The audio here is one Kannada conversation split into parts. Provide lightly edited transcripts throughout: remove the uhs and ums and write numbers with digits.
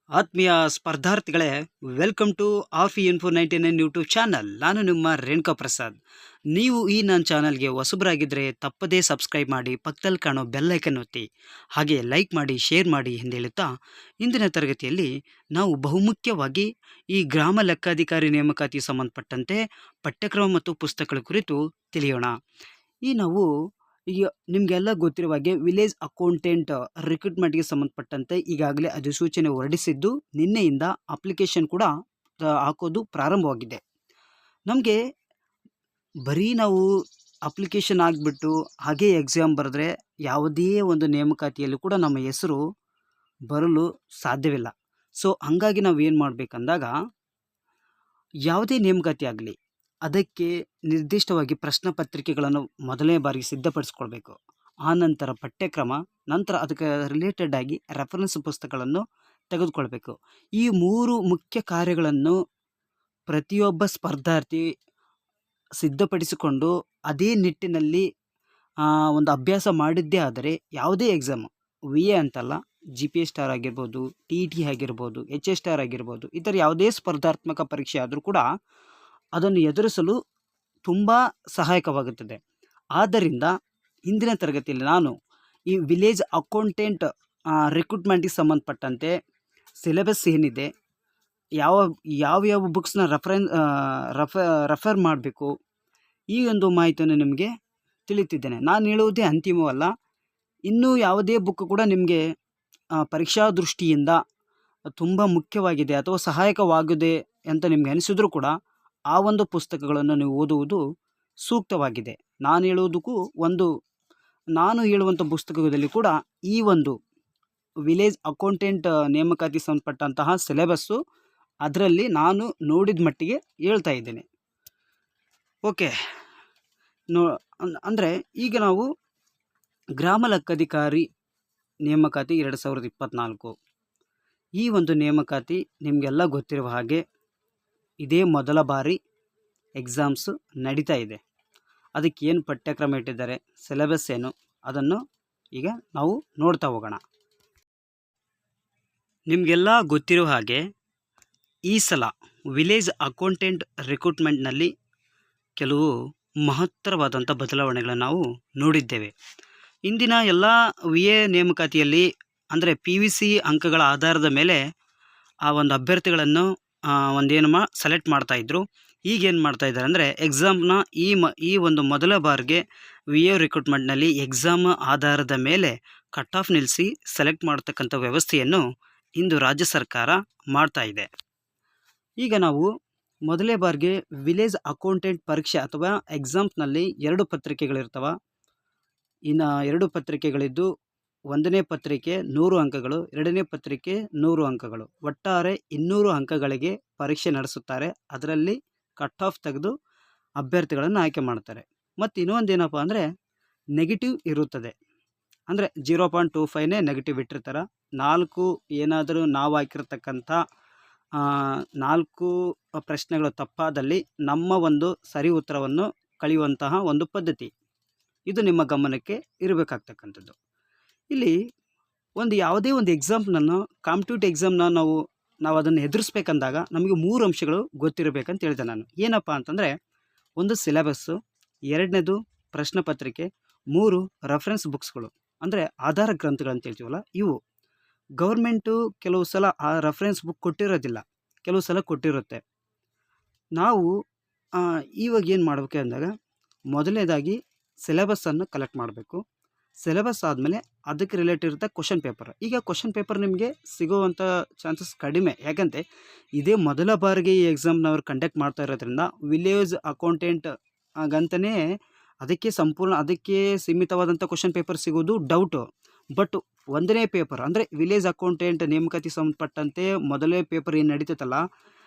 ಆತ್ಮೀಯ ಸ್ಪರ್ಧಾರ್ಥಿಗಳೇ, welcome to Aafi info 99 YouTube channel. ನಾನು ನಿಮ್ಮ ರೇಣುಕಾ ಪ್ರಸಾದ್. ನೀವು ಈ ನನ್ನ ಚಾನಲ್ಗೆ ಹೊಸಬರಾಗಿದ್ದರೆ ತಪ್ಪದೇ ಸಬ್ಸ್ಕ್ರೈಬ್ ಮಾಡಿ, ಪಕ್ಕದಲ್ಲಿ ಕಾಣೋ ಬೆಲ್ ಐಕನ್ ಒತ್ತಿ, ಹಾಗೆ ಲೈಕ್ ಮಾಡಿ, ಶೇರ್ ಮಾಡಿ ಎಂದು ಹೇಳುತ್ತಾ, ಇಂದಿನ ತರಗತಿಯಲ್ಲಿ ನಾವು ಬಹುಮುಖ್ಯವಾಗಿ ಈ ಗ್ರಾಮ ಲೆಕ್ಕಾಧಿಕಾರಿ ನೇಮಕಾತಿ ಸಂಬಂಧಪಟ್ಟಂತೆ ಪಠ್ಯಕ್ರಮ ಮತ್ತು ಪುಸ್ತಕಗಳ ಕುರಿತು ತಿಳಿಯೋಣ. ನಾವು ಈಗ ನಿಮಗೆಲ್ಲ ಗೊತ್ತಿರುವ ಹಾಗೆ ವಿಲೇಜ್ ಅಕೌಂಟೆಂಟ್ ರಿಕ್ರೂಟ್ಮೆಂಟ್ಗೆ ಸಂಬಂಧಪಟ್ಟಂತೆ ಈಗಾಗಲೇ ಅಧಿಸೂಚನೆ ಹೊರಡಿಸಿದ್ದು, ನಿನ್ನೆಯಿಂದ ಅಪ್ಲಿಕೇಶನ್ ಕೂಡ ಹಾಕೋದು ಪ್ರಾರಂಭವಾಗಿದೆ. ನಮಗೆ ಬರೀ ನಾವು ಅಪ್ಲಿಕೇಶನ್ ಆಗಿಬಿಟ್ಟು ಹಾಗೇ ಎಕ್ಸಾಮ್ ಬರೆದ್ರೆ ಯಾವುದೇ ಒಂದು ನೇಮಕಾತಿಯಲ್ಲೂ ಕೂಡ ನಮ್ಮ ಹೆಸರು ಬರಲು ಸಾಧ್ಯವಿಲ್ಲ. ಸೊ ಹಂಗಾಗಿ ನಾವು ಏನು ಮಾಡಬೇಕಂದಾಗ, ಯಾವುದೇ ನೇಮಕಾತಿ ಆಗಲಿ ಅದಕ್ಕೆ ನಿರ್ದಿಷ್ಟವಾಗಿ ಪ್ರಶ್ನೆ ಪತ್ರಿಕೆಗಳನ್ನು ಮೊದಲನೇ ಬಾರಿಗೆ ಸಿದ್ಧಪಡಿಸ್ಕೊಳ್ಬೇಕು. ಆನಂತರ ಪಠ್ಯಕ್ರಮ, ನಂತರ ಅದಕ್ಕೆ ರಿಲೇಟೆಡ್ ಆಗಿ ರೆಫರೆನ್ಸ್ ಪುಸ್ತಕಗಳನ್ನು ತೆಗೆದುಕೊಳ್ಬೇಕು. ಈ 3 ಮುಖ್ಯ ಕಾರ್ಯಗಳನ್ನು ಪ್ರತಿಯೊಬ್ಬ ಸ್ಪರ್ಧಾರ್ಥಿ ಸಿದ್ಧಪಡಿಸಿಕೊಂಡು ಅದೇ ನಿಟ್ಟಿನಲ್ಲಿ ಒಂದು ಅಭ್ಯಾಸ ಮಾಡಿದ್ದೇ ಆದರೆ ಯಾವುದೇ ಎಕ್ಸಾಮ್, VA ಅಂತಲ್ಲ, GPS ಸ್ಟಾರ್ ಆಗಿರ್ಬೋದು, TET ಆಗಿರ್ಬೋದು, HS ಸ್ಟಾರ್ ಆಗಿರ್ಬೋದು, ಈ ಥರ ಯಾವುದೇ ಸ್ಪರ್ಧಾತ್ಮಕ ಪರೀಕ್ಷೆ ಆದರೂ ಕೂಡ ಅದನ್ನು ಎದುರಿಸಲು ತುಂಬ ಸಹಾಯಕವಾಗುತ್ತದೆ. ಆದ್ದರಿಂದ ಇಂದಿನ ತರಗತಿಯಲ್ಲಿ ನಾನು ಈ ವಿಲೇಜ್ ಅಕೌಂಟೆಂಟ್ ರಿಕ್ರೂಟ್ಮೆಂಟಿಗೆ ಸಂಬಂಧಪಟ್ಟಂತೆ ಸಿಲೆಬಸ್ ಏನಿದೆ, ಯಾವ ಬುಕ್ಸ್ನ ರೆಫರ್ ಮಾಡಬೇಕು, ಈ ಒಂದು ಮಾಹಿತಿಯನ್ನು ನಿಮಗೆ ತಿಳಿತಿದ್ದೇನೆ. ನಾನು ಹೇಳುವುದೇ ಅಂತಿಮವಲ್ಲ. ಇನ್ನೂ ಯಾವುದೇ ಬುಕ್ ಕೂಡ ನಿಮಗೆ ಪರೀಕ್ಷಾ ದೃಷ್ಟಿಯಿಂದ ತುಂಬ ಮುಖ್ಯವಾಗಿದೆ ಅಥವಾ ಸಹಾಯಕವಾಗಿದೆ ಅಂತ ನಿಮಗೆ ಅನಿಸಿದ್ರೂ ಕೂಡ ಆ ಒಂದು ಪುಸ್ತಕಗಳನ್ನು ನೀವು ಓದುವುದು ಸೂಕ್ತವಾಗಿದೆ. ನಾನು ಹೇಳುವಂಥ ಪುಸ್ತಕದಲ್ಲಿ ಕೂಡ ಈ ಒಂದು ವಿಲೇಜ್ ಅಕೌಂಟೆಂಟ್ ನೇಮಕಾತಿ ಸಂಬಂಧಪಟ್ಟಂತಹ ಸಿಲೆಬಸ್ಸು ಅದರಲ್ಲಿ ನಾನು ನೋಡಿದ ಮಟ್ಟಿಗೆ ಹೇಳ್ತಾ ಇದ್ದೇನೆ. ಓಕೆ, ಅಂದರೆ ಈಗ ನಾವು ಗ್ರಾಮ ಲೆಕ್ಕಾಧಿಕಾರಿ ನೇಮಕಾತಿ 2024 ಈ ಒಂದು ನೇಮಕಾತಿ ನಿಮಗೆಲ್ಲ ಗೊತ್ತಿರುವ ಹಾಗೆ ಇದೇ ಮೊದಲ ಬಾರಿ ಎಕ್ಸಾಮ್ಸು ನಡೀತಾ ಇದೆ. ಅದಕ್ಕೆ ಏನು ಪಠ್ಯಕ್ರಮ ಇಟ್ಟಿದ್ದಾರೆ, ಸಿಲೆಬಸ್ ಏನು, ಅದನ್ನು ಈಗ ನಾವು ನೋಡ್ತಾ ಹೋಗೋಣ. ನಿಮಗೆಲ್ಲ ಗೊತ್ತಿರೋ ಹಾಗೆ ಈ ಸಲ ವಿಲೇಜ್ ಅಕೌಂಟೆಂಟ್ ರಿಕ್ರೂಟ್ಮೆಂಟ್ನಲ್ಲಿ ಕೆಲವು ಮಹತ್ತರವಾದಂಥ ಬದಲಾವಣೆಗಳನ್ನು ನಾವು ನೋಡಿದ್ದೇವೆ. ಇಂದಿನ ಎಲ್ಲ VA ನೇಮಕಾತಿಯಲ್ಲಿ ಅಂದರೆ PVC ಅಂಕಗಳ ಆಧಾರದ ಮೇಲೆ ಆ ಒಂದು ಅಭ್ಯರ್ಥಿಗಳನ್ನು ಸೆಲೆಕ್ಟ್ ಮಾಡ್ತಾಯಿದ್ರು. ಈಗೇನು ಮಾಡ್ತಾಯಿದ್ದಾರೆ ಅಂದರೆ ಎಕ್ಸಾಮ್ನ ಈ ಒಂದು ಮೊದಲ ಬಾರಿಗೆ VA ರಿಕ್ರೂಟ್ಮೆಂಟ್ನಲ್ಲಿ ಎಕ್ಸಾಮ್ ಆಧಾರದ ಮೇಲೆ ಕಟ್ ಆಫ್ ನಿಲ್ಲಿಸಿ ಸೆಲೆಕ್ಟ್ ಮಾಡ್ತಕ್ಕಂಥ ವ್ಯವಸ್ಥೆಯನ್ನು ಇಂದು ರಾಜ್ಯ ಸರ್ಕಾರ ಮಾಡ್ತಾ ಇದೆ. ಈಗ ನಾವು ಮೊದಲೇ ಬಾರಿಗೆ ವಿಲೇಜ್ ಅಕೌಂಟೆಂಟ್ ಪರೀಕ್ಷೆ ಅಥವಾ ಎಕ್ಸಾಮ್ಸ್ನಲ್ಲಿ 2 ಪತ್ರಿಕೆಗಳಿರ್ತವೆ. ಇನ್ನು 2 ಪತ್ರಿಕೆಗಳಿದ್ದು, 1ನೇ ಪತ್ರಿಕೆ 100 ಅಂಕಗಳು, 2ನೇ ಪತ್ರಿಕೆ 100 ಅಂಕಗಳು, ಒಟ್ಟಾರೆ 200 ಅಂಕಗಳಿಗೆ ಪರೀಕ್ಷೆ ನಡೆಸುತ್ತಾರೆ. ಅದರಲ್ಲಿ ಕಟ್ ಆಫ್ ತೆಗೆದು ಅಭ್ಯರ್ಥಿಗಳನ್ನು ಆಯ್ಕೆ ಮಾಡ್ತಾರೆ. ಮತ್ತು ಇನ್ನೊಂದೇನಪ್ಪ ಅಂದರೆ ನೆಗೆಟಿವ್ ಇರುತ್ತದೆ. ಅಂದರೆ 0.25ನೇ ನೆಗೆಟಿವ್ ಇಟ್ಟಿರ್ತಾರೆ. 4 ಏನಾದರೂ ನಾವು ಹಾಕಿರ್ತಕ್ಕಂಥ 4 ಪ್ರಶ್ನೆಗಳು ತಪ್ಪಾದಲ್ಲಿ ನಮ್ಮ ಒಂದು ಸರಿ ಉತ್ತರವನ್ನು ಕಳೆಯುವಂತಹ ಒಂದು ಪದ್ಧತಿ, ಇದು ನಿಮ್ಮ ಗಮನಕ್ಕೆ ಇರಬೇಕಾಗ್ತಕ್ಕಂಥದ್ದು. ಇಲ್ಲಿ ಯಾವುದೇ ಒಂದು ಎಕ್ಸಾಮ್ನನ್ನು, ಕಾಂಪಿಟೇಟಿವ್ ಎಕ್ಸಾಮ್ನ ನಾವು ಅದನ್ನು ಎದುರಿಸ್ಬೇಕಂದಾಗ ನಮಗೆ 3 ಅಂಶಗಳು ಗೊತ್ತಿರಬೇಕಂತ ಹೇಳಿದೆ ನಾನು. ಏನಪ್ಪ ಅಂತಂದರೆ, 1 ಸಿಲೆಬಸ್ಸು, 2ನೇದು ಪ್ರಶ್ನೆ ಪತ್ರಿಕೆ, 3 ರೆಫರೆನ್ಸ್ ಬುಕ್ಸ್ಗಳು ಅಂದರೆ ಆಧಾರ ಗ್ರಂಥಗಳು ಅಂತ ಹೇಳ್ತೀವಲ್ಲ ಇವು. ಗೌರ್ಮೆಂಟು ಕೆಲವು ಸಲ ಆ ರೆಫರೆನ್ಸ್ ಬುಕ್ ಕೊಟ್ಟಿರೋದಿಲ್ಲ, ಕೆಲವು ಸಲ ಕೊಟ್ಟಿರುತ್ತೆ. ನಾವು ಇವಾಗ ಏನು ಮಾಡಬೇಕು ಅಂದಾಗ, ಮೊದಲನೇದಾಗಿ ಸಿಲೆಬಸ್ಸನ್ನು ಕಲೆಕ್ಟ್ ಮಾಡಬೇಕು. ಸಿಲೆಬಸ್ ಆದಮೇಲೆ ಅದಕ್ಕೆ ರಿಲೇಟೆಡ್ ಇರುತ್ತೆ ಕ್ವಶನ್ ಪೇಪರ್. ಈಗ ಕ್ವಶನ್ ಪೇಪರ್ ನಿಮಗೆ ಸಿಗುವಂಥ ಚಾನ್ಸಸ್ ಕಡಿಮೆ. ಯಾಕಂದರೆ ಇದೇ ಮೊದಲ ಬಾರಿಗೆ ಈ ಎಕ್ಸಾಮ್ನವ್ರು ಕಂಡಕ್ಟ್ ಮಾಡ್ತಾ ಇರೋದ್ರಿಂದ ವಿಲೇಜ್ ಅಕೌಂಟೆಂಟ್ ಆಗಂತಲೇ ಅದಕ್ಕೆ ಸೀಮಿತವಾದಂಥ ಕ್ವಶನ್ ಪೇಪರ್ ಸಿಗೋದು ಡೌಟು. ಬಟ್ 1ನೇ ಪೇಪರ್ ಅಂದರೆ ವಿಲೇಜ್ ಅಕೌಂಟೆಂಟ್ ನೇಮಕಾತಿ ಸಂಬಂಧಪಟ್ಟಂತೆ ಮೊದಲನೇ ಪೇಪರ್ ಏನು ನಡೀತೈತಲ್ಲ,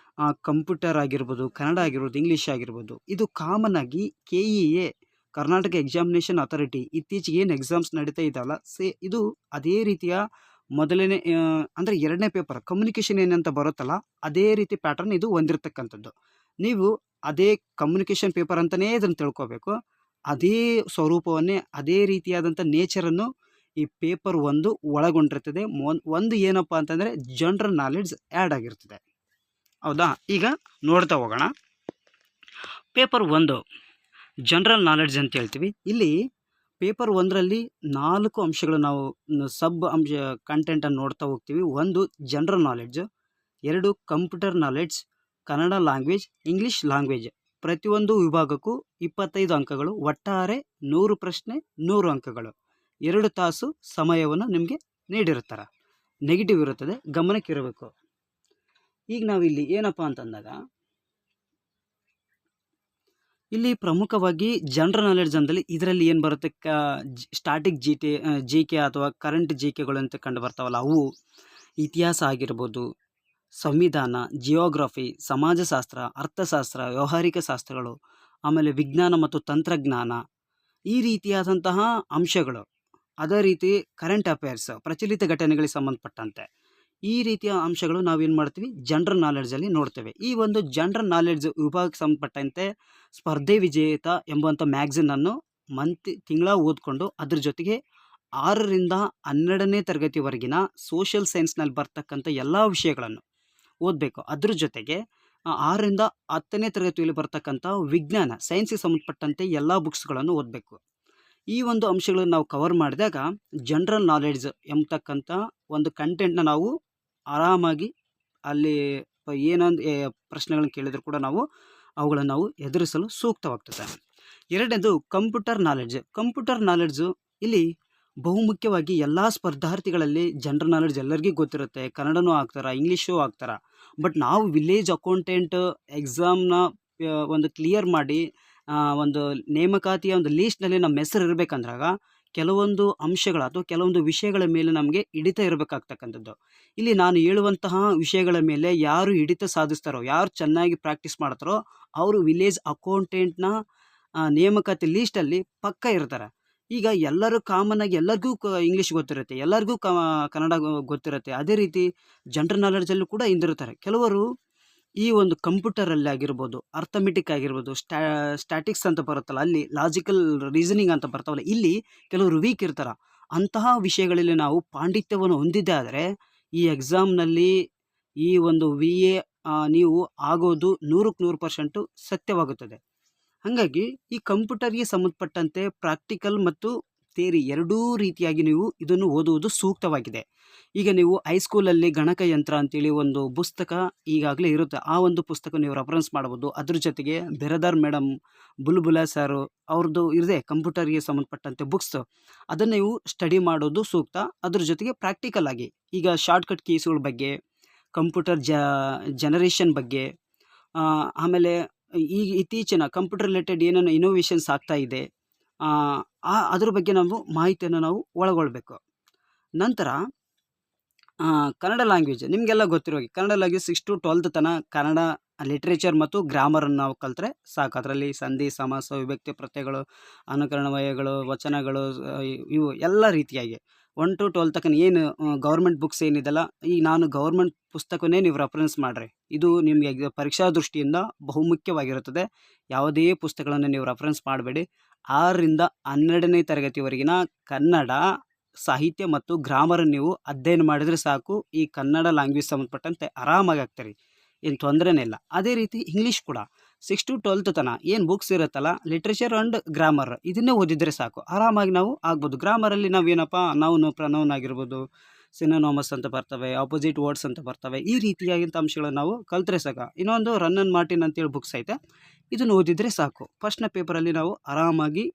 ಕಂಪ್ಯೂಟರ್ ಆಗಿರ್ಬೋದು, ಕನ್ನಡ ಆಗಿರ್ಬೋದು, ಇಂಗ್ಲೀಷ್ ಆಗಿರ್ಬೋದು, ಇದು ಕಾಮನ್ ಆಗಿ KEA ಕರ್ನಾಟಕ ಎಕ್ಸಾಮಿನೇಷನ್ ಅಥಾರಿಟಿ ಇತ್ತೀಚೆಗೆ ಏನು ಎಕ್ಸಾಮ್ಸ್ ನಡೀತಾ ಇದ್ದಾವಲ್ಲ, ಇದು ಅದೇ ರೀತಿಯ ಮೊದಲನೇ ಅಂದರೆ 2ನೇ ಪೇಪರ್ ಕಮ್ಯುನಿಕೇಷನ್ ಏನಂತ ಬರುತ್ತಲ್ಲ, ಅದೇ ರೀತಿ ಪ್ಯಾಟರ್ನ್ ಇದು ಹೊಂದಿರತಕ್ಕಂಥದ್ದು. ನೀವು ಅದೇ ಕಮ್ಯುನಿಕೇಷನ್ ಪೇಪರ್ ಅಂತಲೇ ಇದನ್ನು ತಿಳ್ಕೊಬೇಕು. ಅದೇ ಸ್ವರೂಪವನ್ನೇ, ಅದೇ ರೀತಿಯಾದಂಥ ನೇಚರನ್ನು ಈ ಪೇಪರ್ 1 ಒಳಗೊಂಡಿರ್ತದೆ. ಒಂದು ಏನಪ್ಪ ಅಂತಂದರೆ ಜನರಲ್ ನಾಲೆಡ್ಜ್ ಆ್ಯಡ್ ಆಗಿರ್ತದೆ. ಹೌದಾ? ಈಗ ನೋಡ್ತಾ ಹೋಗೋಣ. ಪೇಪರ್ 1 ಜನರಲ್ ನಾಲೆಡ್ಜ್ ಅಂತ ಹೇಳ್ತೀವಿ. ಇಲ್ಲಿ ಪೇಪರ್ 1ರಲ್ಲಿ 4 ಅಂಶಗಳು ನಾವು ಸಬ್ ಅಂಶ ಕಂಟೆಂಟನ್ನು ನೋಡ್ತಾ ಹೋಗ್ತೀವಿ. 1 general knowledge, 2 computer knowledge, Kannada language, English language. ಪ್ರತಿಯೊಂದು ವಿಭಾಗಕ್ಕೂ 25 ಅಂಕಗಳು, ಒಟ್ಟಾರೆ 100 ಪ್ರಶ್ನೆ 100 ಅಂಕಗಳು. 2 ತಾಸು ಸಮಯವನ್ನು ನಿಮಗೆ ನೀಡಿರ್ತಾರೆ. ನೆಗೆಟಿವ್ ಇರುತ್ತದೆ, ಗಮನಕ್ಕಿರಬೇಕು. ಈಗ ನಾವಿಲ್ಲಿ ಏನಪ್ಪ ಅಂತಂದಾಗ ಇಲ್ಲಿ ಪ್ರಮುಖವಾಗಿ ಜನರಲ್ ನಾಲೆಡ್ಜ್ ಅಂದಲ್ಲಿ ಇದರಲ್ಲಿ ಏನು ಬರುತ್ತೆ, ಸ್ಟಾಟಿಕ್ ಜಿ ಕೆ ಅಥವಾ ಕರೆಂಟ್ ಜಿ ಕೆಗಳು ಅಂತ ಕಂಡು ಬರ್ತಾವಲ್ಲ, ಅವು ಇತಿಹಾಸ ಆಗಿರ್ಬೋದು, ಸಂವಿಧಾನ, ಜಿಯೋಗ್ರಫಿ, ಸಮಾಜಶಾಸ್ತ್ರ, ಅರ್ಥಶಾಸ್ತ್ರ, ವ್ಯವಹಾರಿಕ ಶಾಸ್ತ್ರಗಳು, ಆಮೇಲೆ ವಿಜ್ಞಾನ ಮತ್ತು ತಂತ್ರಜ್ಞಾನ, ಈ ರೀತಿಯಾದಂತಹ ಅಂಶಗಳು. ಅದೇ ರೀತಿ ಕರೆಂಟ್ ಅಫೇರ್ಸ್, ಪ್ರಚಲಿತ ಘಟನೆಗಳಿಗೆ ಸಂಬಂಧಪಟ್ಟಂತೆ ಈ ರೀತಿಯ ಅಂಶಗಳು ನಾವೇನು ಮಾಡ್ತೀವಿ, ಜನರಲ್ ನಾಲೆಡ್ಜಲ್ಲಿ ನೋಡ್ತೇವೆ. ಈ ಒಂದು ಜನರಲ್ ನಾಲೆಡ್ಜ್ ವಿಭಾಗಕ್ಕೆ ಸಂಬಂಧಪಟ್ಟಂತೆ ಸ್ಪರ್ಧೆ ವಿಜೇತ ಎಂಬುವಂಥ ಮ್ಯಾಗ್ಝಿನನ್ನು ತಿಂಗಳ ಓದ್ಕೊಂಡು ಅದ್ರ ಜೊತೆಗೆ 6ರಿಂದ 12ನೇ ತರಗತಿವರೆಗಿನ ಸೋಷಿಯಲ್ ಸೈನ್ಸ್ನಲ್ಲಿ ಬರ್ತಕ್ಕಂಥ ಎಲ್ಲ ವಿಷಯಗಳನ್ನು ಓದಬೇಕು. ಅದ್ರ ಜೊತೆಗೆ 6ರಿಂದ 10ನೇ ತರಗತಿಯಲ್ಲಿ ಬರ್ತಕ್ಕಂಥ ವಿಜ್ಞಾನ, ಸೈನ್ಸಿಗೆ ಸಂಬಂಧಪಟ್ಟಂತೆ ಎಲ್ಲ ಬುಕ್ಸ್ಗಳನ್ನು ಓದಬೇಕು. ಈ ಒಂದು ಅಂಶಗಳನ್ನು ನಾವು ಕವರ್ ಮಾಡಿದಾಗ ಜನರಲ್ ನಾಲೆಡ್ಜ್ ಎಂಬತಕ್ಕಂಥ ಒಂದು ಕಂಟೆಂಟ್ನ ನಾವು ಆರಾಮಾಗಿ ಅಲ್ಲಿ ಏನೊಂದು ಪ್ರಶ್ನೆಗಳನ್ನು ಕೇಳಿದರೂ ಕೂಡ ನಾವು ಅವುಗಳನ್ನು ನಾವು ಎದುರಿಸಲು ಸೂಕ್ತವಾಗ್ತದೆ. 2ನೇದು ಕಂಪ್ಯೂಟರ್ ನಾಲೆಡ್ಜ್. ಕಂಪ್ಯೂಟರ್ ನಾಲೆಡ್ಜು ಇಲ್ಲಿ ಬಹುಮುಖ್ಯವಾಗಿ ಎಲ್ಲ ಸ್ಪರ್ಧಾರ್ಥಿಗಳಲ್ಲಿ ಜನರಲ್ ನಾಲೆಡ್ಜ್ ಎಲ್ಲರಿಗೂ ಗೊತ್ತಿರುತ್ತೆ. ಕನ್ನಡನೂ ಆಗ್ತಾರೆ, ಇಂಗ್ಲೀಷು ಆಗ್ತಾರೆ. ಬಟ್ ನಾವು ವಿಲೇಜ್ ಅಕೌಂಟೆಂಟ್ ಎಕ್ಸಾಮ್ನ ಒಂದು ಕ್ಲಿಯರ್ ಮಾಡಿ ಒಂದು ನೇಮಕಾತಿಯ ಒಂದು ಲೀಸ್ಟ್ನಲ್ಲಿ ನಮ್ಮ ಹೆಸರು ಇರಬೇಕಂದ್ರಾಗ ಕೆಲವೊಂದು ಅಂಶಗಳ ಅಥವಾ ಕೆಲವೊಂದು ವಿಷಯಗಳ ಮೇಲೆ ನಮಗೆ ಹಿಡಿತ ಇರಬೇಕಾಗ್ತಕ್ಕಂಥದ್ದು. ಇಲ್ಲಿ ನಾನು ಹೇಳುವಂತಹ ವಿಷಯಗಳ ಮೇಲೆ ಯಾರು ಹಿಡಿತ ಸಾಧಿಸ್ತಾರೋ, ಯಾರು ಚೆನ್ನಾಗಿ ಪ್ರಾಕ್ಟೀಸ್ ಮಾಡ್ತಾರೋ ಅವರು ವಿಲೇಜ್ ಅಕೌಂಟೆಂಟ್ನ ನೇಮಕಾತಿ ಲೀಸ್ಟಲ್ಲಿ ಪಕ್ಕ ಇರ್ತಾರೆ. ಈಗ ಎಲ್ಲರೂ ಕಾಮನ್ನಾಗಿ ಎಲ್ಲರಿಗೂ ಇಂಗ್ಲೀಷ್ ಗೊತ್ತಿರುತ್ತೆ, ಎಲ್ಲರಿಗೂ ಕನ್ನಡ ಗೊತ್ತಿರುತ್ತೆ. ಅದೇ ರೀತಿ ಜನರಲ್ ನಾಲೆಡ್ಜಲ್ಲೂ ಕೂಡ ಹಿಂದಿರ್ತಾರೆ. ಕೆಲವರು ಈ ಒಂದು ಕಂಪ್ಯೂಟರಲ್ಲಿ ಆಗಿರ್ಬೋದು, ಅರ್ಥಮೆಟಿಕ್ ಆಗಿರ್ಬೋದು, ಸ್ಟ್ಯಾಟಿಕ್ಸ್ ಅಂತ ಬರುತ್ತಲ್ಲ, ಅಲ್ಲಿ ಲಾಜಿಕಲ್ ರೀಸನಿಂಗ್ ಅಂತ ಬರ್ತಾವಲ್ಲ, ಇಲ್ಲಿ ಕೆಲವರು ವೀಕ್ ಇರ್ತಾರೆ. ಅಂತಹ ವಿಷಯಗಳಲ್ಲಿ ನಾವು ಪಾಂಡಿತ್ಯವನ್ನು ಹೊಂದಿದ್ದೇ ಆದರೆ ಈ ಎಕ್ಸಾಮ್ನಲ್ಲಿ ಈ ಒಂದು VA ನೀವು ಆಗೋದು 100ಕ್ಕೆ 100% ಸತ್ಯವಾಗುತ್ತದೆ. ಹಾಗಾಗಿ ಈ ಕಂಪ್ಯೂಟರ್ಗೆ ಸಂಬಂಧಪಟ್ಟಂತೆ ಪ್ರಾಕ್ಟಿಕಲ್ ಮತ್ತು ಥಿಯರಿ ಎರಡೂ ರೀತಿಯಾಗಿ ನೀವು ಇದನ್ನು ಓದುವುದು ಸೂಕ್ತವಾಗಿದೆ. ಈಗ ನೀವು ಹೈಸ್ಕೂಲಲ್ಲಿ ಗಣಕಯಂತ್ರ ಅಂತೇಳಿ ಒಂದು ಪುಸ್ತಕ ಈಗಾಗಲೇ ಇರುತ್ತೆ. ಆ ಒಂದು ಪುಸ್ತಕ ನೀವು ರೆಫರೆನ್ಸ್ ಮಾಡ್ಬೋದು. ಅದ್ರ ಜೊತೆಗೆ ಬೆರದಾರ್ ಮೇಡಮ್, ಬುಲ್ಬುಲ ಸರು ಅವ್ರದ್ದು ಇದೆ ಕಂಪ್ಯೂಟರ್ಗೆ ಸಂಬಂಧಪಟ್ಟಂತೆ ಬುಕ್ಸ್. ಅದನ್ನು ನೀವು ಸ್ಟಡಿ ಮಾಡೋದು ಸೂಕ್ತ. ಅದ್ರ ಜೊತೆಗೆ ಪ್ರಾಕ್ಟಿಕಲ್ ಆಗಿ ಈಗ ಶಾರ್ಟ್ಕಟ್ ಕೀಸ್ಗಳ ಬಗ್ಗೆ, ಕಂಪ್ಯೂಟರ್ ಜನರೇಷನ್ ಬಗ್ಗೆ, ಆಮೇಲೆ ಈಗ ಇತ್ತೀಚಿನ ಕಂಪ್ಯೂಟರ್ ರಿಲೇಟೆಡ್ ಏನೇನು ಇನೋವೇಷನ್ಸ್ ಆಗ್ತಾ ಇದೆ ಅದ್ರ ಬಗ್ಗೆ ನಾವು ಮಾಹಿತಿಯನ್ನು ನಾವು ಒಳಗೊಳ್ಬೇಕು. ನಂತರ ಕನ್ನಡ ಲ್ಯಾಂಗ್ವೇಜ್ ನಿಮಗೆಲ್ಲ ಗೊತ್ತಿರೋ ಹಾಗೆ ಕನ್ನಡ ಲ್ಯಾಂಗ್ವೇಜ್ 6 to 12th ತನಕ ಕನ್ನಡ ಲಿಟ್ರೇಚರ್ ಮತ್ತು ಗ್ರಾಮರನ್ನು ನಾವು ಕಲಿತ್ರೆ ಸಾಕು. ಅದರಲ್ಲಿ ಸಂಧಿ, ಸಮಾಸ, ವಿಭಕ್ತಿ, ಪ್ರತ್ಯಯಗಳು, ಅನುಕರಣವಯಗಳು, ವಚನಗಳು, ಇವು ಎಲ್ಲ ರೀತಿಯಾಗಿ 1 to 12 ತನಕ ಏನು ಗೌರ್ಮೆಂಟ್ ಬುಕ್ಸ್ ಏನಿದೆಲ್ಲ, ಈ ನಾನು ಗೌರ್ಮೆಂಟ್ ಪುಸ್ತಕವನ್ನೇ ನೀವು ರೆಫರೆನ್ಸ್ ಮಾಡಿರಿ. ಇದು ನಿಮಗೆ ಪರೀಕ್ಷಾ ದೃಷ್ಟಿಯಿಂದ ಬಹುಮುಖ್ಯವಾಗಿರುತ್ತದೆ. ಯಾವುದೇ ಪುಸ್ತಕಗಳನ್ನು ನೀವು ರೆಫರೆನ್ಸ್ ಮಾಡಬೇಡಿ. 6ರಿಂದ 12ನೇ ತರಗತಿವರೆಗಿನ ಕನ್ನಡ ಸಾಹಿತ್ಯ ಮತ್ತು ಗ್ರಾಮರನ್ನು ನೀವು ಅಧ್ಯಯನ ಮಾಡಿದರೆ ಸಾಕು. ಈ ಕನ್ನಡ ಲ್ಯಾಂಗ್ವೇಜ್ ಸಂಬಂಧಪಟ್ಟಂತೆ ಆರಾಮಾಗಿ ಆಗ್ತಾರೆ, ಏನು ತೊಂದರೆನೇ ಇಲ್ಲ. ಅದೇ ರೀತಿ ಇಂಗ್ಲೀಷ್ ಕೂಡ 6 to 12th ತನಕ ಏನು ಬುಕ್ಸ್ ಇರುತ್ತಲ್ಲ, ಲಿಟ್ರೇಚರ್ ಆ್ಯಂಡ್ ಗ್ರಾಮರ್ ಇದನ್ನೇ ಓದಿದರೆ ಸಾಕು, ಆರಾಮಾಗಿ ನಾವು ಆಗ್ಬೋದು. ಗ್ರಾಮರಲ್ಲಿ ನಾವೇನಪ್ಪ ನೌನು, ಪ್ರನೌನ್ ಆಗಿರ್ಬೋದು, ಸಿನೋನೋಮಸ್ ಅಂತ ಬರ್ತವೆ, ಆಪೋಸಿಟ್ ವರ್ಡ್ಸ್ ಅಂತ ಬರ್ತವೆ. ಈ ರೀತಿಯಾಗಿಂಥ ಅಂಶಗಳನ್ನು ನಾವು ಕಲ್ತ್ರೆ ಸಾಕು. ಇನ್ನೊಂದು ರನ್ ಅಂಡ್ ಮಾರ್ಟಿನ್ ಅಂತೇಳಿ ಬುಕ್ಸ್ ಐತೆ, ಇದನ್ನು ಓದಿದರೆ ಸಾಕು. ಫಸ್ಟ್ನ ಪೇಪರಲ್ಲಿ ನಾವು ಆರಾಮಾಗಿ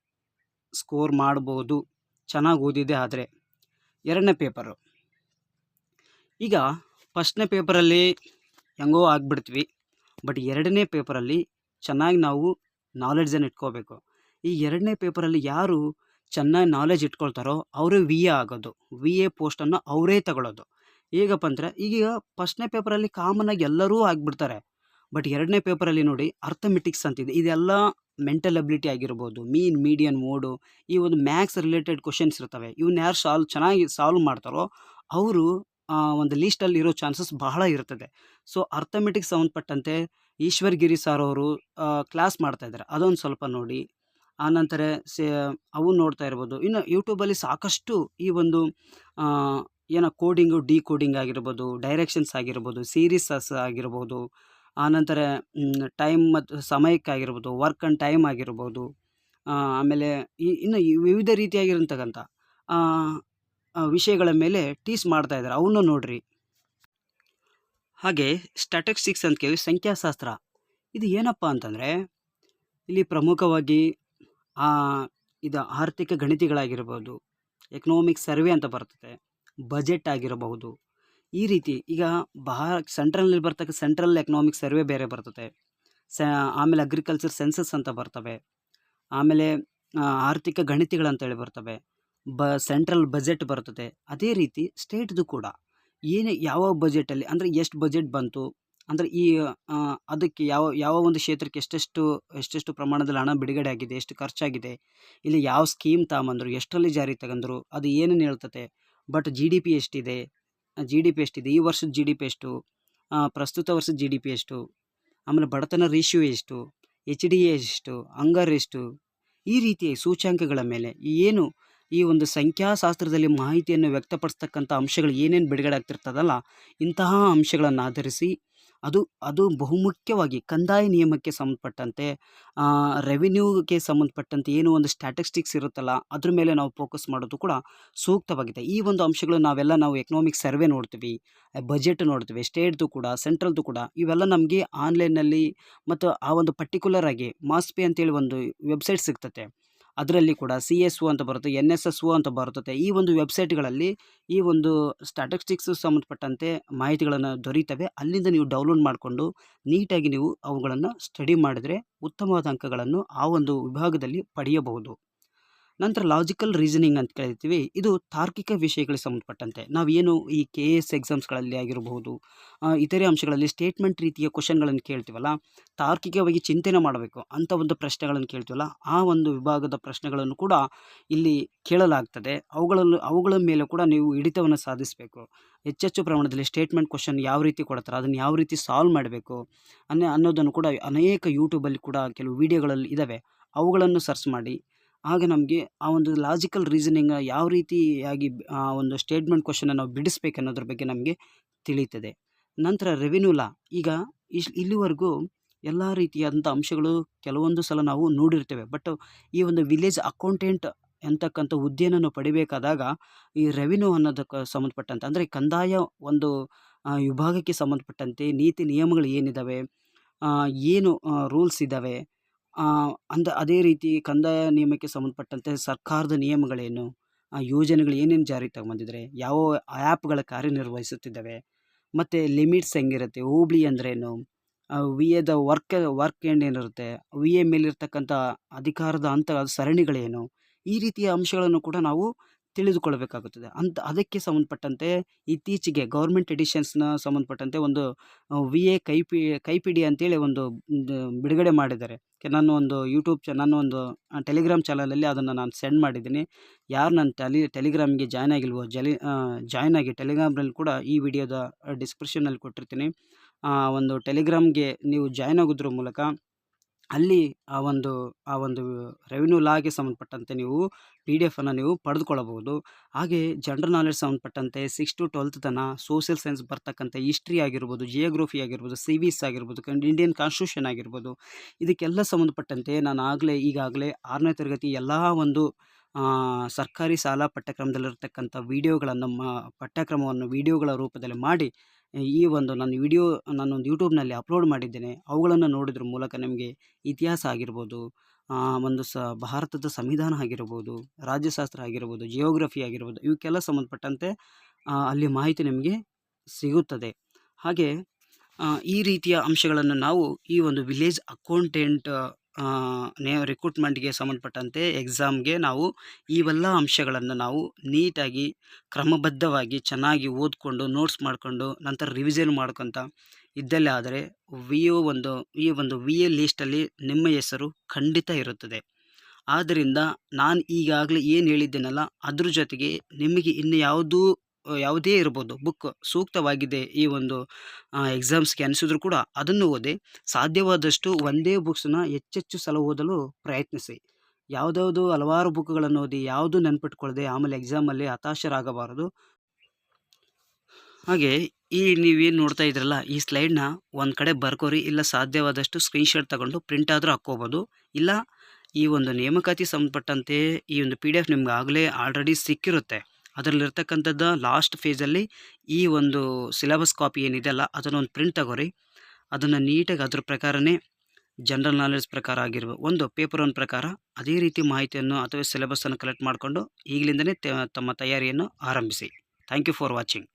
ಸ್ಕೋರ್ ಮಾಡ್ಬೋದು, ಚೆನ್ನಾಗಿ ಓದಿದೆ ಆದರೆ. 2ನೇ ಪೇಪರು, ಈಗ ಫಸ್ಟ್ನೇ ಪೇಪರಲ್ಲಿ ಹೆಂಗೋ ಆಗಿಬಿಡ್ತೀವಿ, ಬಟ್ 2ನೇ ಪೇಪರಲ್ಲಿ ಚೆನ್ನಾಗಿ ನಾವು ನಾಲೆಡ್ಜನ್ನು ಇಟ್ಕೋಬೇಕು. ಈ 2ನೇ ಪೇಪರಲ್ಲಿ ಯಾರು ಚೆನ್ನಾಗಿ ನಾಲೆಜ್ ಇಟ್ಕೊಳ್ತಾರೋ ಅವರೇ VA ಆಗೋದು, VA ಪೋಸ್ಟನ್ನು ಅವರೇ ತಗೊಳ್ಳೋದು. ಹೇಗಪ್ಪ ಅಂದರೆ ಈಗ ಫಸ್ಟ್ನೇ ಪೇಪರಲ್ಲಿ ಕಾಮನ್ನಾಗಿ ಎಲ್ಲರೂ ಆಗಿಬಿಡ್ತಾರೆ. ಬಟ್ 2ನೇ ಪೇಪರಲ್ಲಿ ನೋಡಿ ಅರ್ಥಮೆಟಿಕ್ಸ್ ಅಂತಿದೆ, ಇದೆಲ್ಲ ಮೆಂಟಲ್ ಅಬಿಲಿಟಿ ಆಗಿರ್ಬೋದು, ಮೀನ್, ಮೀಡಿಯನ್, ಮೋಡು, ಈ ಒಂದು ಮ್ಯಾಥ್ಸ್ ರಿಲೇಟೆಡ್ ಕ್ವಶನ್ಸ್ ಇರ್ತವೆ. ಇವನ್ನ ಯಾರು ಚೆನ್ನಾಗಿ ಸಾಲ್ವ್ ಮಾಡ್ತಾರೋ ಅವರು ಒಂದು ಲೀಸ್ಟಲ್ಲಿ ಇರೋ ಚಾನ್ಸಸ್ ಬಹಳ ಇರ್ತದೆ. ಸೊ ಅರ್ಥಮೆಟಿಕ್ಸ್ ಸಂಬಂಧಪಟ್ಟಂತೆ ಈಶ್ವರ್ ಗಿರಿ ಸರ್ ಅವರು ಕ್ಲಾಸ್ ಮಾಡ್ತಾಯಿದ್ದಾರೆ, ಅದೊಂದು ಸ್ವಲ್ಪ ನೋಡಿ. ಆನಂತರ ಅವು ನೋಡ್ತಾ ಇರ್ಬೋದು. ಇನ್ನು ಯೂಟ್ಯೂಬಲ್ಲಿ ಸಾಕಷ್ಟು ಈ ಒಂದು ಆ, ಏನೋ ಕೋಡಿಂಗು, ಡಿಕೋಡಿಂಗ್ ಆಗಿರ್ಬೋದು, ಡೈರೆಕ್ಷನ್ಸ್ ಆಗಿರ್ಬೋದು, ಸೀರೀಸಸ್ ಆಗಿರ್ಬೋದು, ಆನಂತರ ಟೈಮ್ ಮತ್ತು ಸಮಯಕ್ಕಾಗಿರ್ಬೋದು, ವರ್ಕ್ ಆ್ಯಂಡ್ ಟೈಮ್ ಆಗಿರ್ಬೋದು, ಆಮೇಲೆ ಇನ್ನು ಈ ವಿವಿಧ ರೀತಿಯಾಗಿರ್ತಕ್ಕಂಥ ಆ, ವಿಷಯಗಳ ಮೇಲೆ ಟೀಸ್ ಮಾಡ್ತಾ ಇದ್ದಾರೆ, ಅವನ್ನ ನೋಡ್ರಿ. ಹಾಗೆ ಸ್ಟ್ಯಾಟಿಸ್ಟಿಕ್ಸ್ ಅಂತ ಕೇಳಿ ಸಂಖ್ಯಾಶಾಸ್ತ್ರ. ಇದು ಏನಪ್ಪ ಅಂತಂದರೆ ಇಲ್ಲಿ ಪ್ರಮುಖವಾಗಿ ಆ, ಇದು ಆರ್ಥಿಕ ಗಣಿತಗಳಾಗಿರ್ಬೋದು, ಎಕನಾಮಿಕ್ ಸರ್ವೆ ಅಂತ ಬರ್ತದೆ, ಬಜೆಟ್ ಆಗಿರಬಹುದು. ಈ ರೀತಿ ಈಗ ಸೆಂಟ್ರಲ್ನಲ್ಲಿ ಬರ್ತಕ್ಕ ಸೆಂಟ್ರಲ್ ಎಕನಾಮಿಕ್ ಸರ್ವೆ ಬೇರೆ ಬರ್ತದೆ. ಆಮೇಲೆ ಅಗ್ರಿಕಲ್ಚರ್ ಸೆನ್ಸಸ್ ಅಂತ ಬರ್ತವೆ. ಆಮೇಲೆ ಆರ್ಥಿಕ ಗಣಿತಗಳಂತೇಳಿ ಬರ್ತವೆ. ಸೆಂಟ್ರಲ್ ಬಜೆಟ್ ಬರ್ತದೆ. ಅದೇ ರೀತಿ ಸ್ಟೇಟ್ದು ಕೂಡ ಯಾವ ಬಜೆಟಲ್ಲಿ ಅಂದರೆ ಎಷ್ಟು ಬಜೆಟ್ ಬಂತು, ಅಂದರೆ ಈ ಅದಕ್ಕೆ ಯಾವ ಒಂದು ಕ್ಷೇತ್ರಕ್ಕೆ ಎಷ್ಟೆಷ್ಟು ಪ್ರಮಾಣದಲ್ಲಿ ಹಣ ಬಿಡುಗಡೆ ಆಗಿದೆ, ಎಷ್ಟು ಖರ್ಚಾಗಿದೆ, ಇಲ್ಲಿ ಯಾವ ಸ್ಕೀಮ್ ತಗೊಂಬಂದರು, ಎಷ್ಟರಲ್ಲಿ ಜಾರಿ ತಗೊಂಡ್ರು, ಅದು ಏನೇನು ಹೇಳ್ತತೆ. ಬಟ್ ಜಿ ಡಿ ಪಿ ಎಷ್ಟಿದೆ, ಈ ವರ್ಷದ ಜಿ ಡಿ ಪಿ ಎಷ್ಟು, ಪ್ರಸ್ತುತ ವರ್ಷದ ಜಿ ಡಿ ಪಿ ಎಷ್ಟು, ಆಮೇಲೆ ಬಡತನ ರೇಷಿಯೋ ಎಷ್ಟು, ಎಚ್ ಡಿ ಎ ಎಷ್ಟು, ಹಂಗರ್ ಎಷ್ಟು, ಈ ರೀತಿಯ ಸೂಚ್ಯಾಂಕಗಳ ಮೇಲೆ ಈ ಒಂದು ಸಂಖ್ಯಾಶಾಸ್ತ್ರದಲ್ಲಿ ಮಾಹಿತಿಯನ್ನು ವ್ಯಕ್ತಪಡಿಸ್ತಕ್ಕಂಥ ಅಂಶಗಳು ಏನೇನು ಬಿಡುಗಡೆ ಆಗ್ತಿರ್ತದಲ್ಲ, ಇಂತಹ ಅಂಶಗಳನ್ನು ಆಧರಿಸಿ ಅದು ಬಹುಮುಖ್ಯವಾಗಿ ಕಂದಾಯ ನಿಯಮಕ್ಕೆ ಸಂಬಂಧಪಟ್ಟಂತೆ, ರೆವಿನ್ಯೂಗೆ ಸಂಬಂಧಪಟ್ಟಂತೆ ಏನು ಒಂದು ಸ್ಟ್ಯಾಟಿಸ್ಟಿಕ್ಸ್ ಇರುತ್ತಲ್ಲ, ಅದ್ರ ಮೇಲೆ ನಾವು ಫೋಕಸ್ ಮಾಡೋದು ಕೂಡ ಸೂಕ್ತವಾಗಿದೆ. ಈ ಒಂದು ಅಂಶಗಳು ನಾವು ಎಕನಾಮಿಕ್ ಸರ್ವೆ ನೋಡ್ತೀವಿ, ಬಜೆಟ್ ನೋಡ್ತೀವಿ, ಸ್ಟೇಟ್ದು ಕೂಡ, ಸೆಂಟ್ರಲ್ದು ಕೂಡ. ಇವೆಲ್ಲ ನಮಗೆ ಆನ್ಲೈನಲ್ಲಿ ಮತ್ತು ಆ ಒಂದು ಪರ್ಟಿಕ್ಯುಲರ್ ಆಗಿ ಮಾಸ್ಪಿ ಅಂತೇಳಿ ಒಂದು ವೆಬ್ಸೈಟ್ ಸಿಗ್ತತೆ. ಅದರಲ್ಲಿ ಕೂಡ CSO ಅಂತ ಬರುತ್ತೆ, NSSO ಅಂತ ಬರ್ತದೆ. ಈ ಒಂದು ವೆಬ್ಸೈಟ್ಗಳಲ್ಲಿ ಈ ಒಂದು ಸ್ಟ್ಯಾಟಿಸ್ಟಿಕ್ಸ್ ಸಂಬಂಧಪಟ್ಟಂತೆ ಮಾಹಿತಿಗಳನ್ನು ದೊರೀತವೆ. ಅಲ್ಲಿಂದ ನೀವು ಡೌನ್ಲೋಡ್ ಮಾಡಿಕೊಂಡು ನೀಟಾಗಿ ನೀವು ಅವುಗಳನ್ನು ಸ್ಟಡಿ ಮಾಡಿದರೆ ಉತ್ತಮವಾದ ಅಂಕಗಳನ್ನು ಆ ಒಂದು ವಿಭಾಗದಲ್ಲಿ ಪಡೆಯಬಹುದು. ನಂತರ ಲಾಜಿಕಲ್ ರೀಸನಿಂಗ್ ಅಂತ ಕರಿತೀವಿ. ಇದು ತಾರ್ಕಿಕ ವಿಷಯಗಳಿಗೆ ಸಂಬಂಧಪಟ್ಟಂತೆ ನಾವೇನು ಈ KS ಎಕ್ಸಾಮ್ಸ್ಗಳಲ್ಲಿ ಆಗಿರಬಹುದು, ಇತರೆ ಅಂಶಗಳಲ್ಲಿ ಸ್ಟೇಟ್ಮೆಂಟ್ ರೀತಿಯ ಕ್ವಶನ್ಗಳನ್ನು ಕೇಳ್ತೀವಲ್ಲ, ತಾರ್ಕಿಕವಾಗಿ ಚಿಂತನೆ ಮಾಡಬೇಕು ಅಂಥ ಒಂದು ಪ್ರಶ್ನೆಗಳನ್ನು ಕೇಳ್ತೀವಲ್ಲ, ಆ ಒಂದು ವಿಭಾಗದ ಪ್ರಶ್ನೆಗಳನ್ನು ಕೂಡ ಇಲ್ಲಿ ಕೇಳಲಾಗ್ತದೆ. ಅವುಗಳ ಮೇಲೆ ಕೂಡ ನೀವು ಹಿಡಿತವನ್ನು ಸಾಧಿಸಬೇಕು. ಹೆಚ್ಚೆಚ್ಚು ಪ್ರಮಾಣದಲ್ಲಿ ಸ್ಟೇಟ್ಮೆಂಟ್ ಕ್ವಶನ್ ಯಾವ ರೀತಿ ಕೊಡ್ತಾರೆ, ಅದನ್ನು ಯಾವ ರೀತಿ ಸಾಲ್ವ್ ಮಾಡಬೇಕು ಅನ್ನೋದನ್ನು ಕೂಡ ಅನೇಕ ಯೂಟ್ಯೂಬಲ್ಲಿ ಕೂಡ ಕೆಲವು ವಿಡಿಯೋಗಳಲ್ಲಿ ಇದ್ದಾವೆ. ಅವುಗಳನ್ನು ಸರ್ಚ್ ಮಾಡಿ ಆಗ ನಮಗೆ ಆ ಒಂದು ಲಾಜಿಕಲ್ ರೀಸನಿಂಗ್ ಯಾವ ರೀತಿಯಾಗಿ ಆ ಒಂದು ಸ್ಟೇಟ್ಮೆಂಟ್ ಕ್ವಶನ್ನ ನಾವು ಬಿಡಿಸ್ಬೇಕು ಅನ್ನೋದ್ರ ಬಗ್ಗೆ ನಮಗೆ ತಿಳಿಯುತ್ತದೆ. ನಂತರ ರೆವಿನ್ಯೂ ಲಾ. ಈಗ ಇಲ್ಲಿವರೆಗೂ ಎಲ್ಲ ರೀತಿಯಾದಂಥ ಅಂಶಗಳು ಕೆಲವೊಂದು ಸಲ ನಾವು ನೋಡಿರ್ತೇವೆ. ಬಟ್ ಈ ಒಂದು ವಿಲೇಜ್ ಅಕೌಂಟೆಂಟ್ ಅಂತಕ್ಕಂಥ ಹುದ್ದೆಯನ್ನು ನಾವು ಪಡಿಬೇಕಾದಾಗ ಈ ರೆವಿನ್ಯೂ ಅನ್ನೋದಕ್ಕೆ ಸಂಬಂಧಪಟ್ಟಂತೆ, ಅಂದರೆ ಕಂದಾಯ ಒಂದು ವಿಭಾಗಕ್ಕೆ ಸಂಬಂಧಪಟ್ಟಂತೆ ನೀತಿ ನಿಯಮಗಳು ಏನಿದ್ದಾವೆ, ಏನು ರೂಲ್ಸ್ ಇದ್ದಾವೆ, ಅದೇ ರೀತಿ ಕಂದಾಯ ನಿಯಮಕ್ಕೆ ಸಂಬಂಧಪಟ್ಟಂತೆ ಸರ್ಕಾರದ ನಿಯಮಗಳೇನು, ಯೋಜನೆಗಳು ಏನೇನು ಜಾರಿಗೆ ತಗೊಂಬಂದಿದ್ದಾರೆ, ಯಾವ ಆ್ಯಪ್ಗಳ ಕಾರ್ಯನಿರ್ವಹಿಸುತ್ತಿದ್ದಾವೆ, ಮತ್ತು ಲಿಮಿಟ್ಸ್ ಹೆಂಗಿರುತ್ತೆ, ಹೋಬಳಿ ಅಂದ್ರೇನು, ವಿ ಎದ ವರ್ಕ್ ಏನಿರುತ್ತೆ, ವಿ ಎ ಮೇಲಿರ್ತಕ್ಕಂಥ ಅಧಿಕಾರದ ಸರಣಿಗಳೇನು, ಈ ರೀತಿಯ ಅಂಶಗಳನ್ನು ಕೂಡ ನಾವು ತಿಳಿದುಕೊಳ್ಳಬೇಕಾಗುತ್ತದೆ. ಅದಕ್ಕೆ ಸಂಬಂಧಪಟ್ಟಂತೆ ಇತ್ತೀಚೆಗೆ ಗೌರ್ಮೆಂಟ್ ಎಡಿಷನ್ಸ್ನ ಸಂಬಂಧಪಟ್ಟಂತೆ ಒಂದು VA ಕೈಪಿಡಿ ಅಂತೇಳಿ ಒಂದು ಬಿಡುಗಡೆ ಮಾಡಿದ್ದಾರೆ. ನಾನು ಒಂದು ನನ್ನ ಒಂದು ಟೆಲಿಗ್ರಾಮ್ ಚಾನಲಲ್ಲಿ ಅದನ್ನು ನಾನು ಸೆಂಡ್ ಮಾಡಿದ್ದೀನಿ. ಯಾರು ನನ್ನ ಟೆಲಿಗ್ರಾಮ್ಗೆ ಜಾಯ್ನ್ ಆಗಿಲ್ವೋ ಜಾಯ್ನ್ ಆಗಿ. ಟೆಲಿಗ್ರಾಮ್ನಲ್ಲಿ ಕೂಡ ಈ ವಿಡಿಯೋದ ಡಿಸ್ಕ್ರಿಪ್ಷನಲ್ಲಿ ಕೊಟ್ಟಿರ್ತೀನಿ. ಒಂದು ಟೆಲಿಗ್ರಾಮ್ಗೆ ನೀವು ಜಾಯ್ನ್ ಆಗೋದ್ರ ಮೂಲಕ ಅಲ್ಲಿ ಆ ಒಂದು ರೆವಿನ್ಯೂ ಲಾಗೆ ಸಂಬಂಧಪಟ್ಟಂತೆ ನೀವು PDF ಅನ್ನು ನೀವು ಪಡೆದುಕೊಳ್ಳಬಹುದು. ಹಾಗೆ ಜನರಲ್ ನಾಲೆಡ್ಜ್ ಸಂಬಂಧಪಟ್ಟಂತೆ 6 to 12th ತನಕ ಸೋಷಿಯಲ್ ಸೈನ್ಸ್ ಬರ್ತಕ್ಕಂಥ ಹಿಸ್ಟ್ರಿ ಆಗಿರ್ಬೋದು, ಜಿಯೋಗ್ರಫಿ ಆಗಿರ್ಬೋದು, CVS ಆಗಿರ್ಬೋದು, ಇಂಡಿಯನ್ ಕಾನ್ಸ್ಟಿಟ್ಯೂಷನ್ ಆಗಿರ್ಬೋದು, ಇದಕ್ಕೆಲ್ಲ ಸಂಬಂಧಪಟ್ಟಂತೆ ನಾನು ಈಗಾಗಲೇ 6ನೇ ತರಗತಿ ಎಲ್ಲ ಒಂದು ಸರ್ಕಾರಿ ಶಾಲಾ ಪಠ್ಯಕ್ರಮದಲ್ಲಿರ್ತಕ್ಕಂಥ ವಿಡಿಯೋಗಳನ್ನು ಪಠ್ಯಕ್ರಮವನ್ನು ವಿಡಿಯೋಗಳ ರೂಪದಲ್ಲಿ ಮಾಡಿ ಈ ಒಂದು ನಾನೊಂದು ಯೂಟ್ಯೂಬ್ನಲ್ಲಿ ಅಪ್ಲೋಡ್ ಮಾಡಿದ್ದೇನೆ. ಅವುಗಳನ್ನು ನೋಡೋದ್ರ ಮೂಲಕ ನಿಮಗೆ ಇತಿಹಾಸ ಆಗಿರ್ಬೋದು, ಒಂದು ಭಾರತದ ಸಂವಿಧಾನ ಆಗಿರ್ಬೋದು, ರಾಜ್ಯಶಾಸ್ತ್ರ ಆಗಿರ್ಬೋದು, ಜಿಯೋಗ್ರಫಿ ಆಗಿರ್ಬೋದು, ಇವಕ್ಕೆಲ್ಲ ಸಂಬಂಧಪಟ್ಟಂತೆ ಅಲ್ಲಿ ಮಾಹಿತಿ ನಿಮಗೆ ಸಿಗುತ್ತದೆ. ಹಾಗೆ ಈ ರೀತಿಯ ಅಂಶಗಳನ್ನು ನಾವು ಈ ಒಂದು ವಿಲೇಜ್ ಅಕೌಂಟೆಂಟ್ ರಿಕ್ರೂಟ್ಮೆಂಟ್ಗೆ ಸಂಬಂಧಪಟ್ಟಂತೆ ಎಕ್ಸಾಮ್ಗೆ ನಾವು ಇವೆಲ್ಲ ಅಂಶಗಳನ್ನು ನಾವು ನೀಟಾಗಿ ಕ್ರಮಬದ್ಧವಾಗಿ ಚೆನ್ನಾಗಿ ಓದಿಕೊಂಡು ನೋಟ್ಸ್ ಮಾಡಿಕೊಂಡು ನಂತರ ರಿವಿಷನ್ ಮಾಡ್ಕೊತ ಇದ್ದಲ್ಲಿ ಆದರೆ ಈ ಒಂದು VA ಲೀಸ್ಟಲ್ಲಿ ನಿಮ್ಮ ಹೆಸರು ಖಂಡಿತ ಇರುತ್ತದೆ. ಆದ್ದರಿಂದ ನಾನು ಈಗಾಗಲೇ ಏನು ಹೇಳಿದ್ದೇನಲ್ಲ, ಅದ್ರ ಜೊತೆಗೆ ನಿಮಗೆ ಇನ್ನು ಯಾವುದೇ ಇರ್ಬೋದು ಬುಕ್ ಸೂಕ್ತವಾಗಿದೆ ಈ ಒಂದು ಎಕ್ಸಾಮ್ಸ್ಗೆ ಅನಿಸಿದ್ರು ಕೂಡ ಅದನ್ನು ಓದಿ. ಸಾಧ್ಯವಾದಷ್ಟು ಒಂದೇ ಬುಕ್ಸ್ನ ಹೆಚ್ಚೆಚ್ಚು ಸಲ ಓದಲು ಪ್ರಯತ್ನಿಸಿ. ಯಾವುದ್ಯಾವುದು ಹಲವಾರು ಬುಕ್ಗಳನ್ನು ಓದಿ ಯಾವುದು ನೆನ್ಪಿಟ್ಕೊಳ್ಳದೆ ಆಮೇಲೆ ಎಕ್ಸಾಮಲ್ಲಿ ಹತಾಶರಾಗಬಾರದು. ಹಾಗೆ ನೀವೇನು ನೋಡ್ತಾ ಇದ್ರಲ್ಲ ಈ ಸ್ಲೈಡ್ನ ಒಂದು ಕಡೆ ಬರ್ಕೋರಿ, ಇಲ್ಲ ಸಾಧ್ಯವಾದಷ್ಟು ಸ್ಕ್ರೀನ್ಶಾಟ್ ತಗೊಂಡು ಪ್ರಿಂಟ್ ಆದರೂ ಹಾಕ್ಕೋಬೋದು. ಇಲ್ಲ ಈ ಒಂದು ನೇಮಕಾತಿ ಸಂಬಂಧಪಟ್ಟಂತೆ ಈ ಒಂದು PDF ನಿಮ್ಗೆ ಆಲ್ರೆಡಿ ಸಿಕ್ಕಿರುತ್ತೆ. ಅದರಲ್ಲಿರ್ತಕ್ಕಂಥದ್ದು ಲಾಸ್ಟ್ ಫೇಜಲ್ಲಿ ಈ ಒಂದು ಸಿಲೆಬಸ್ ಕಾಪಿ ಏನಿದೆ ಅಲ್ಲ ಅದನ್ನೊಂದು ಪ್ರಿಂಟ್ ತಗೋರಿ. ಅದನ್ನು ನೀಟಾಗಿ ಅದ್ರ ಪ್ರಕಾರನೇ ಜನರಲ್ ನಾಲೆಡ್ಜ್ ಪ್ರಕಾರ ಆಗಿರ್ಬೋದು, ಒಂದು ಪೇಪರ್ ಒನ್ ಪ್ರಕಾರ ಅದೇ ರೀತಿ ಮಾಹಿತಿಯನ್ನು ಅಥವಾ ಸಿಲೆಬಸ್ಸನ್ನು ಕಲೆಕ್ಟ್ ಮಾಡಿಕೊಂಡು ಈಗಲಿಂದನೇ ತಮ್ಮ ತಯಾರಿಯನ್ನು ಆರಂಭಿಸಿ. Thank you for watching.